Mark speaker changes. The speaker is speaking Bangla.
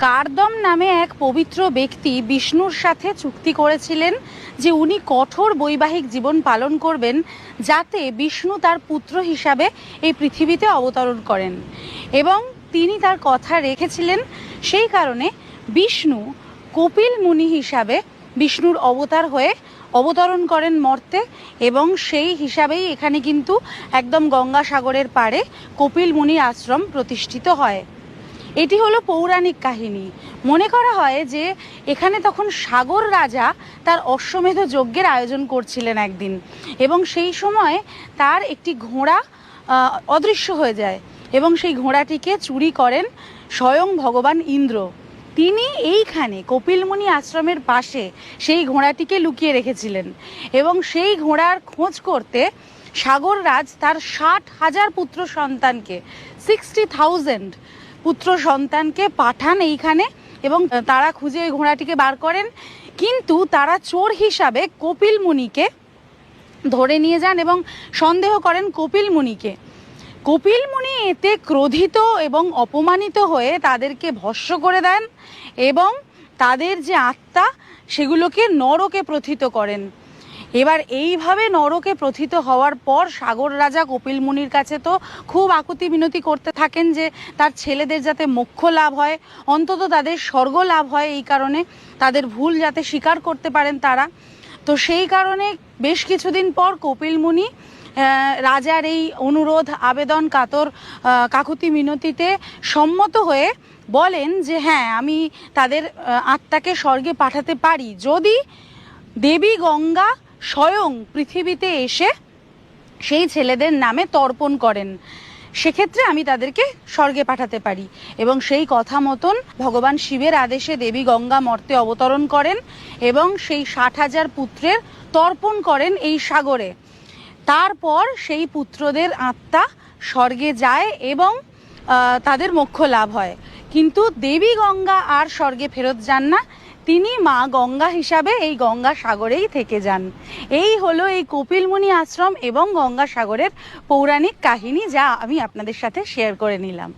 Speaker 1: কার্দম নামে এক পবিত্র ব্যক্তি বিষ্ণুর সাথে চুক্তি করেছিলেন যে উনি কঠোর বৈবাহিক জীবন পালন করবেন, যাতে বিষ্ণু তার পুত্র হিসাবে এই পৃথিবীতে অবতরণ করেন। এবং তিনি তার কথা রেখেছিলেন। সেই কারণে বিষ্ণু কপিল মুনি হিসাবে বিষ্ণুর অবতার হয়ে অবতরণ করেন মর্তে, এবং সেই হিসাবেই এখানে কিন্তু একদম গঙ্গাসাগরের পাড়ে কপিল মুনির আশ্রম প্রতিষ্ঠিত হয়। এটি হলো পৌরাণিক কাহিনী। মনে করা হয় যে এখানে তখন সাগর রাজা তার অশ্বমেধ যজ্ঞের আয়োজন করছিলেন একদিন, এবং সেই সময় তার একটি ঘোড়া অদৃশ্য হয়ে যায়, এবং সেই ঘোড়াটিকে চুরি করেন স্বয়ং ভগবান ইন্দ্র। তিনি এইখানে কপিলমুনি আশ্রমের পাশে সেই ঘোড়াটিকে লুকিয়ে রেখেছিলেন, এবং সেই ঘোড়ার খোঁজ করতে সাগররাজ তার 60,000 পুত্র সন্তানকে 60,000 পুত্র সন্তানকে পাঠান এইখানে, এবং তারা খুঁজে ওই ঘোড়াটিকে বার করেন। কিন্তু তারা চোর হিসাবে কপিল মুনিকে ধরে নিয়ে যান এবং সন্দেহ করেন কপিল মুনিকে। কপিল মুনি এতে ক্রোধিত এবং অপমানিত হয়ে তাদেরকে ভস্ম করে দেন, এবং তাদের যে আত্মা সেগুলোকে নরকে প্রথিত করেন। এবার এইভাবে নরকে প্রথিত হওয়ার পর সাগর রাজা কপিল মুনির কাছে তো খুব আকুতি মিনতি করতে থাকেন যে তার ছেলেদের যাতে মোক্ষ লাভ হয়, অন্তত তাদের স্বর্গ লাভ হয়, এই কারণে তাদের ভুল যাতে স্বীকার করতে পারেন তারা। তো সেই কারণে বেশ কিছুদিন পর কপিল মুনি রাজার এই অনুরোধ আবেদন কাকুতি মিনতিতে সম্মত হয়ে বলেন যে হ্যাঁ, আমি তাদের আত্মাকে স্বর্গে পাঠাতে পারি যদি দেবী গঙ্গা স্বয়ং পৃথিবীতে এসে সেই ছেলেদের নামে তর্পণ করেন, সেক্ষেত্রে আমি তাদেরকে স্বর্গে পাঠাতে পারি। এবং সেই কথা মতন ভগবান শিবের আদেশে দেবী গঙ্গা মর্তে অবতরণ করেন এবং সেই 60,000 পুত্রের তর্পণ করেন এই সাগরে। তারপর সেই পুত্রদের আত্মা স্বর্গে যায় এবং তাদের মোক্ষ লাভ হয়। কিন্তু দেবী গঙ্গা আর স্বর্গে ফেরত যান না, তিনি মা গঙ্গা হিসাবে এই গঙ্গা সাগরেই থেকে যান। এই হলো এই কপিল মুনি আশ্রম এবং গঙ্গা সাগরের পৌরাণিক কাহিনী, যা আমি আপনাদের সাথে শেয়ার করে নিলাম।